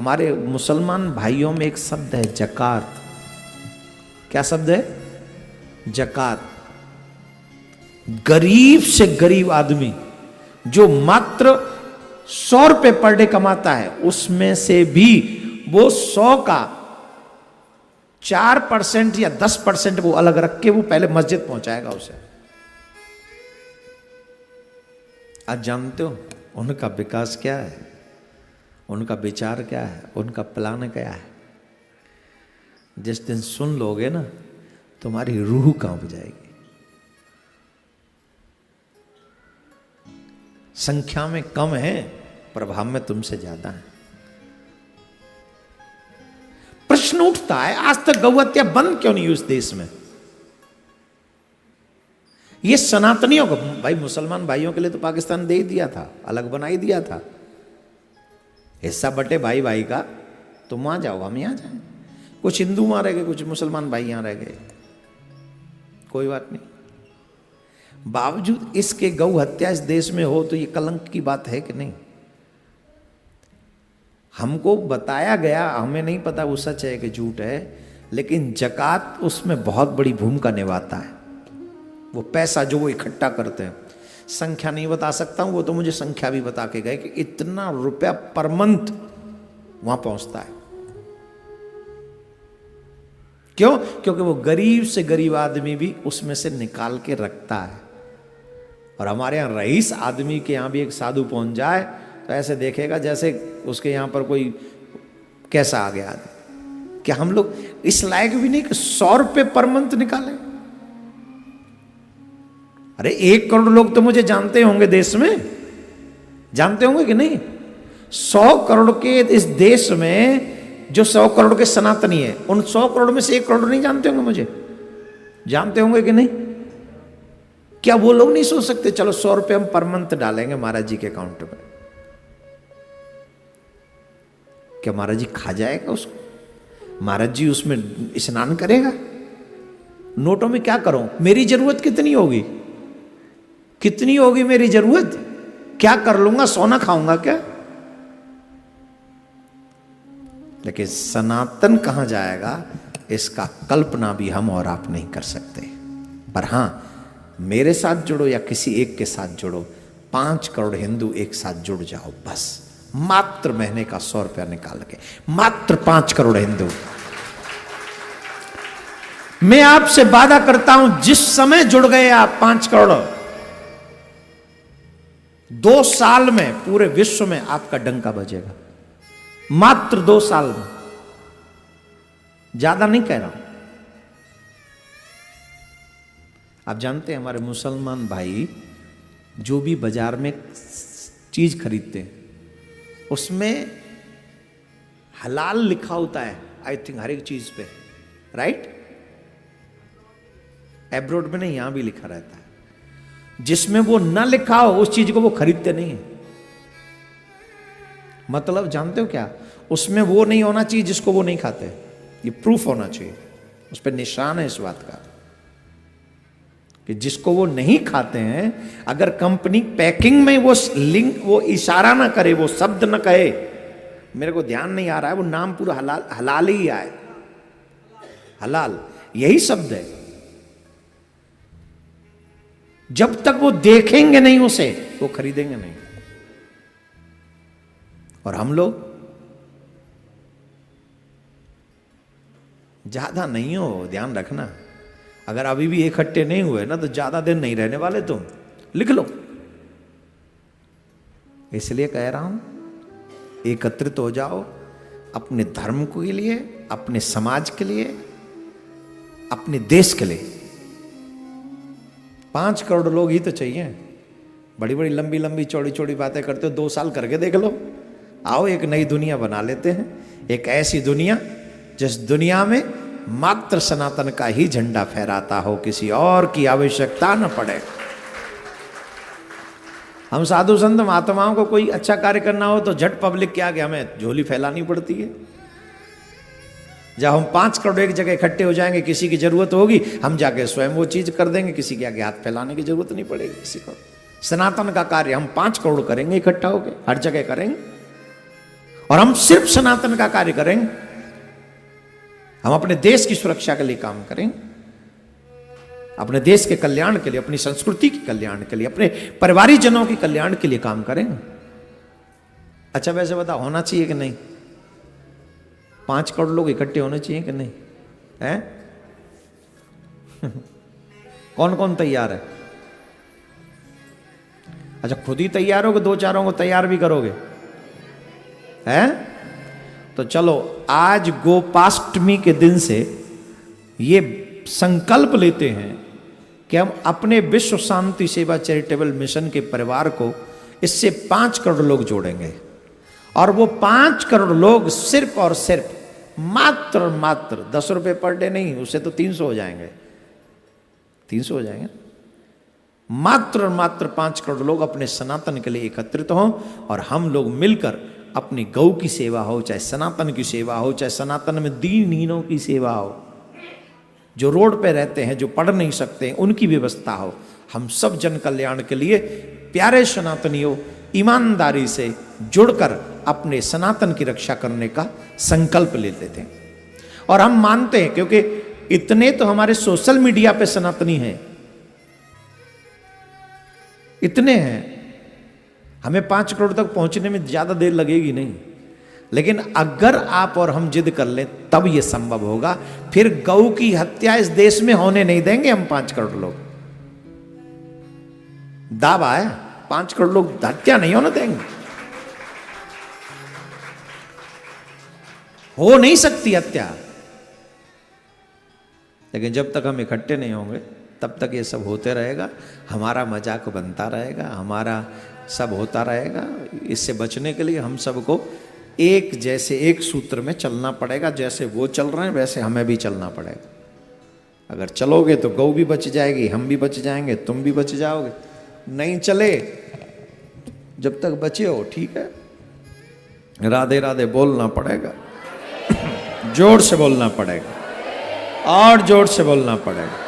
हमारे मुसलमान भाइयों में एक शब्द है जकात। क्या शब्द है? जकात। गरीब से गरीब आदमी जो मात्र 100 रुपए पर डे कमाता है, उसमें से भी वो 100 का 4% या 10% वो अलग रख के वो पहले मस्जिद पहुंचाएगा उसे। आज जानते हो उनका विकास क्या है, उनका विचार क्या है, उनका प्लान क्या है? जिस दिन सुन लोगे ना, तुम्हारी रूह कांप जाएगी। संख्या में कम है, प्रभाव में तुमसे ज्यादा है। प्रश्न उठता है, आज तक गौ हत्या बंद क्यों नहीं हुई उस देश में? ये सनातनियों को, भाई मुसलमान भाइयों के लिए तो पाकिस्तान दे ही दिया था, अलग बना ही दिया था। हिस्सा बटे भाई भाई का, तुम वहां जाओ हम यहां जाए। कुछ हिंदू वहां रह गए, कुछ मुसलमान भाई यहां रह गए, कोई बात नहीं। बावजूद इसके गौ हत्या इस देश में हो तो ये कलंक की बात है कि नहीं? हमको बताया गया, हमें नहीं पता वो सच है कि झूठ है, लेकिन जकात उसमें बहुत बड़ी भूमिका निभाता है। वो पैसा जो वो इकट्ठा करते हैं, संख्या नहीं बता सकता हूं, वो तो मुझे संख्या भी बता के गए कि इतना रुपया पर मंथ वहां पहुंचता है। क्यों? क्योंकि वो गरीब से गरीब आदमी भी उसमें से निकाल के रखता है। और हमारे यहां रईस आदमी के यहां भी एक साधु पहुंच जाए तो ऐसे देखेगा जैसे उसके यहां पर कोई कैसा आ गया आदमी। क्या हम लोग इस लायक भी नहीं कि 100 रुपए पर मंथ निकालें? अरे 1 करोड़ लोग तो मुझे जानते होंगे देश में, जानते होंगे कि नहीं? 100 करोड़ के इस देश में जो 100 करोड़ के सनातनी है, उन 100 करोड़ में से 1 करोड़ नहीं जानते होंगे मुझे, जानते होंगे कि नहीं? क्या वो लोग नहीं सोच सकते चलो 100 रुपए हम पर मंथ डालेंगे महाराज जी के अकाउंट में? क्या महाराज जी खा जाएगा उसको? महाराज जी उसमें स्नान करेगा? नोटों में क्या करूं? मेरी जरूरत कितनी होगी? कितनी होगी मेरी जरूरत? क्या कर लूंगा? सोना खाऊंगा क्या? लेकिन सनातन कहां जाएगा, इसका कल्पना भी हम और आप नहीं कर सकते। पर हां, मेरे साथ जुड़ो या किसी एक के साथ जुड़ो, 5 करोड़ हिंदू एक साथ जुड़ जाओ, बस मात्र महीने का 100 रुपया निकाल के, मात्र 5 करोड़ हिंदू। मैं आपसे वादा करता हूं, जिस समय जुड़ गए आप 5 करोड़, 2 साल में पूरे विश्व में आपका डंका बजेगा। मात्र 2 साल में, ज्यादा नहीं कह रहा हूं। आप जानते हैं हमारे मुसलमान भाई जो भी बाजार में चीज खरीदते हैं उसमें हलाल लिखा होता है, आई थिंक हर एक चीज पे, राइट? एब्रोड में नहीं, यहां भी लिखा रहता है। जिसमें वो ना लिखा हो उस चीज को वो खरीदते नहीं है। मतलब जानते हो क्या? उसमें वो नहीं होना चाहिए जिसको वो नहीं खाते, ये प्रूफ होना चाहिए, उस पर निशान है इस बात का कि जिसको वो नहीं खाते हैं। अगर कंपनी पैकिंग में वो लिंक, वो इशारा ना करे, वो शब्द ना कहे, मेरे को ध्यान नहीं आ रहा है, वो नाम पूरा हलाल, हलाल ही आए, हलाल यही शब्द है। जब तक वो देखेंगे नहीं उसे, वो खरीदेंगे नहीं। और हम लोग ज्यादा नहीं हो, ध्यान रखना। अगर अभी भी इकट्ठे नहीं हुए ना तो ज्यादा दिन नहीं रहने वाले तुम, लिख लो। इसलिए कह रहा हूं, एकत्रित हो जाओ अपने धर्म के लिए, अपने समाज के लिए, अपने देश के लिए। 5 करोड़ लोग ही तो चाहिए। बड़ी बड़ी लंबी लंबी चौड़ी चौड़ी बातें करते हो, 2 साल करके देख लो। आओ एक नई दुनिया बना लेते हैं, एक ऐसी दुनिया जिस दुनिया में मात्र सनातन का ही झंडा फहराता हो, किसी और की आवश्यकता न पड़े। हम साधु संत महात्माओं को कोई अच्छा कार्य करना हो तो झट पब्लिक के आगे हमें झोली फैलानी पड़ती है। जब हम 5 करोड़ एक जगह इकट्ठे हो जाएंगे, किसी की जरूरत होगी हम जाके स्वयं वो चीज कर देंगे, किसी के आगे हाथ फैलाने की जरूरत नहीं पड़ेगी किसी को। सनातन का कार्य हम 5 करोड़ करेंगे, इकट्ठा होकर हर जगह करेंगे। और हम सिर्फ सनातन का कार्य करेंगे, हम अपने देश की सुरक्षा के लिए काम करें, अपने देश के कल्याण के लिए, अपनी संस्कृति के कल्याण के लिए, अपने परिवारीजनों के कल्याण के लिए काम करें। अच्छा वैसे बता, होना चाहिए कि नहीं? 5 करोड़ लोग इकट्ठे होने चाहिए कि नहीं है? कौन कौन तैयार है? अच्छा खुद ही तैयार हो कि 2-4 को तैयार भी करोगे? है तो चलो आज गोपाष्टमी के दिन से ये संकल्प लेते हैं कि हम अपने विश्व शांति सेवा चैरिटेबल मिशन के परिवार को इससे 5 करोड़ लोग जोड़ेंगे। और वो 5 करोड़ लोग सिर्फ और सिर्फ मात्र 10 रुपए पर डे नहीं, उससे तो 300 हो जाएंगे, 300 हो जाएंगे। मात्र 5 करोड़ लोग अपने सनातन के लिए एकत्रित हों और हम लोग मिलकर अपनी गौ की सेवा हो, चाहे सनातन की सेवा हो, चाहे सनातन में दीनहीनों की सेवा हो, जो रोड पे रहते हैं, जो पढ़ नहीं सकते, उनकी व्यवस्था हो। हम सब जन कल्याण के लिए प्यारे सनातनियों ईमानदारी से जुड़कर अपने सनातन की रक्षा करने का संकल्प ले लेते हैं। और हम मानते हैं, क्योंकि इतने तो हमारे सोशल मीडिया पे सनातनी हैं, इतने हैं, हमें 5 करोड़ तक पहुंचने में ज्यादा देर लगेगी नहीं। लेकिन अगर आप और हम जिद कर लें तब यह संभव होगा। फिर गौ की हत्या इस देश में होने नहीं देंगे हम 5 करोड़ लोग। दावा है 5 करोड़ लोग हत्या नहीं होने देंगे, हो नहीं सकती हत्या। लेकिन जब तक हम इकट्ठे नहीं होंगे तब तक ये सब होते रहेगा, हमारा मजाक बनता रहेगा, हमारा सब होता रहेगा। इससे बचने के लिए हम सबको एक जैसे एक सूत्र में चलना पड़ेगा। जैसे वो चल रहे हैं वैसे हमें भी चलना पड़ेगा। अगर चलोगे तो गौ भी बच जाएगी, हम भी बच जाएंगे, तुम भी बच जाओगे। नहीं चले, जब तक बचे हो ठीक है, राधे राधे बोलना पड़ेगा, जोर से बोलना पड़ेगा और जोर से बोलना पड़ेगा।